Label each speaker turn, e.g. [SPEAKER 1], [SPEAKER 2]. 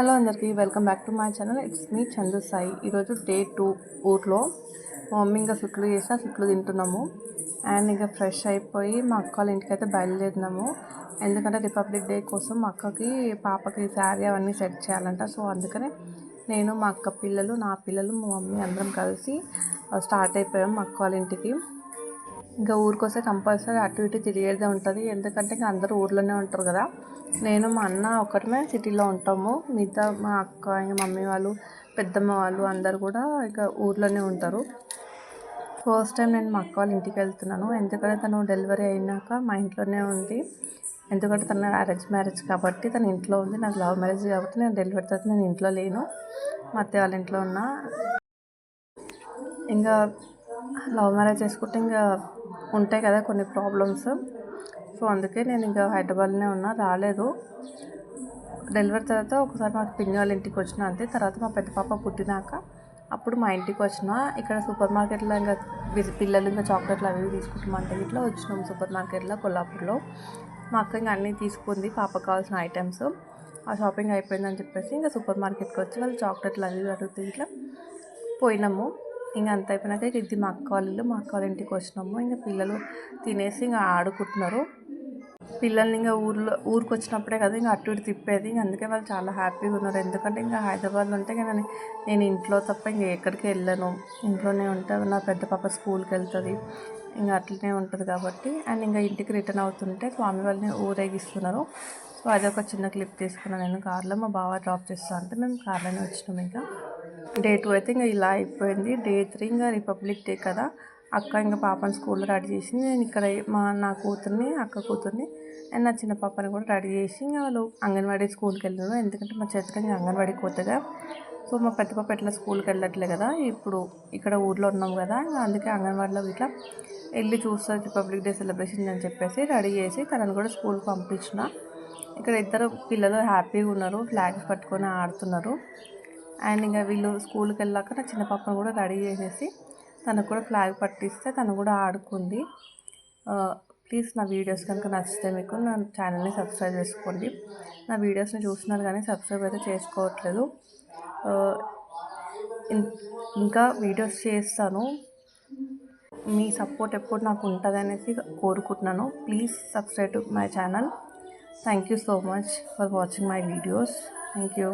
[SPEAKER 1] Hello అందరికీ welcome back to my channel. It's me Chandu Sai. ఈరోజు day 2 ఊర్లో మా మమ్మీ ఇంకా సుట్లు చేసిన సుట్లు తింటున్నాము. అండ్ ఇంకా ఫ్రెష్ అయిపోయి మా అక్క వాళ్ళ ఇంటికి అయితే బయలుదేరినాము. ఎందుకంటే రిపబ్లిక్ డే కోసం మా అక్కకి పాపకి శారీ అవన్నీ సెట్ చేయాలంట. సో అందుకనే నేను మా అక్క పిల్లలు నా పిల్లలు మా మమ్మీ అందరం కలిసి స్టార్ట్ అయిపోయాం మా అక్క వాళ్ళ ఇంటికి. ఇంకా ఊరికొస్తే కంపల్సరీ అటు ఇటు తిరిగేదే ఉంటుంది. ఎందుకంటే ఇంకా అందరూ ఊర్లోనే ఉంటారు కదా. నేను మా అన్న ఒకటమే సిటీలో ఉంటాము. మిగతా మా అక్క ఇంకా మమ్మీ వాళ్ళు పెద్దమ్మ వాళ్ళు అందరు కూడా ఇక ఊర్లోనే ఉంటారు. ఫస్ట్ టైం నేను మా అక్క వాళ్ళ ఇంటికి వెళ్తున్నాను. ఎందుకంటే తను డెలివరీ అయినాక మా ఇంట్లోనే ఉంది. ఎందుకంటే తన అరేంజ్ మ్యారేజ్ కాబట్టి తన ఇంట్లో ఉంది. నాకు లవ్ మ్యారేజ్ కాబట్టి నేను డెలివరీ తర్వాత నేను ఇంట్లో లేను, మా అత్తయ్య వాళ్ళ ఇంట్లో ఉన్నా. ఇంకా లవ్ మ్యారేజ్ చేసుకుంటే ఇంకా ఉంటాయి కదా కొన్ని ప్రాబ్లమ్స్. సో అందుకే నేను ఇంకా హైదరాబాద్లోనే ఉన్నా, రాలేదు. డెలివరీ తర్వాత ఒకసారి మా పిన్ని వాళ్ళ ఇంటికి వచ్చిన అంతే. తర్వాత మా పెద్ద పాప పుట్టినాక అప్పుడు మా ఇంటికి వచ్చిన. ఇక్కడ సూపర్ మార్కెట్లో ఇంకా పిల్లలు ఇంకా చాక్లెట్లు అవి తీసుకుంటామంటే ఇట్లా వచ్చినాం సూపర్ మార్కెట్లో కొల్లాపూర్లో. మా అక్క ఇంకా అన్నీ తీసుకుంది పాపకు కావాల్సిన ఐటమ్స్. ఆ షాపింగ్ అయిపోయిందని చెప్పేసి ఇంకా సూపర్ మార్కెట్కి వచ్చి వాళ్ళు చాక్లెట్లు అవి అడుగుతూ ఇట్లా పోయినాము. ఇంకా అంత అయిపోయినాక ఇది మా అక్క వాళ్ళు మా అక్క వాళ్ళ ఇంటికి వచ్చినాము. ఇంకా పిల్లలు తినేసి ఇంకా ఆడుకుంటున్నారు. పిల్లల్ని ఇంకా ఊరికి వచ్చినప్పుడే కదా ఇంకా అటు ఇటు తిప్పేది. ఇంకా అందుకే వాళ్ళు చాలా హ్యాపీగా ఉన్నారు. ఎందుకంటే ఇంకా హైదరాబాద్లో ఉంటే ఇంకా నేను ఇంట్లో తప్ప ఇంకా ఎక్కడికి వెళ్ళను, ఇంట్లోనే ఉంటాను. నా పెద్ద పాప స్కూల్కి వెళ్తుంది, ఇంకా అట్లనే ఉంటుంది కాబట్టి. అండ్ ఇంకా ఇంటికి రిటర్న్ అవుతుంటే స్వామి వాళ్ళని ఊరేగిస్తున్నారు. సో అదొక చిన్న క్లిప్ తీసుకున్నాను నేను కార్లో. మా బావ డ్రాప్ చేస్తా అంటే మేము కార్లోనే వచ్చినాం. ఇంకా డే 2 అయితే ఇంకా ఇలా అయిపోయింది. డే 3 ఇంకా రిపబ్లిక్ డే కదా. అక్క ఇంకా పాపని స్కూల్లో రెడీ చేసి నేను ఇక్కడ నా కూతుర్ని అక్క కూతుర్ని అండ్ నా చిన్న పాపని కూడా రెడీ చేసి ఇంకా వాళ్ళు అంగన్వాడీ స్కూల్కి వెళ్ళాను. ఎందుకంటే మా చేతికి ఇంకా అంగన్వాడీకి పోతుందా. సో మా పెద్ద పాప ఎట్లా స్కూల్కి వెళ్ళట్లే కదా, ఇప్పుడు ఇక్కడ ఊర్లో ఉన్నాం కదా. అందుకే అంగన్వాడీలో ఇట్లా వెళ్ళి చూస్తారు రిపబ్లిక్ డే సెలబ్రేషన్ అని చెప్పేసి రెడీ చేసి తనని కూడా స్కూల్కి పంపించిన. ఇక్కడ ఇద్దరు పిల్లలు హ్యాపీగా ఉన్నారు, ఫ్లాగ్స్ పట్టుకొని ఆడుతున్నారు. అండ్ ఇంకా వీళ్ళు స్కూల్కి వెళ్ళాక నా చిన్న పాపను కూడా రెడీ చేసేసి తనకు కూడా ఫ్లాగ్ పట్టిస్తే తను కూడా ఆడుకుంది. ప్లీజ్ నా వీడియోస్ కనుక నచ్చితే మీకు నా ఛానల్ని సబ్స్క్రైబ్ చేసుకోండి. నా వీడియోస్ని చూస్తున్నారు కానీ సబ్స్క్రైబ్ అయితే చేసుకోవట్లేదు. ఇంకా వీడియోస్ చేస్తాను, మీ సపోర్ట్ ఎప్పుడు నాకు ఉంటుంది అనేసి కోరుకుంటున్నాను. Please subscribe to my channel. Thank you so much for watching my videos. Thank you.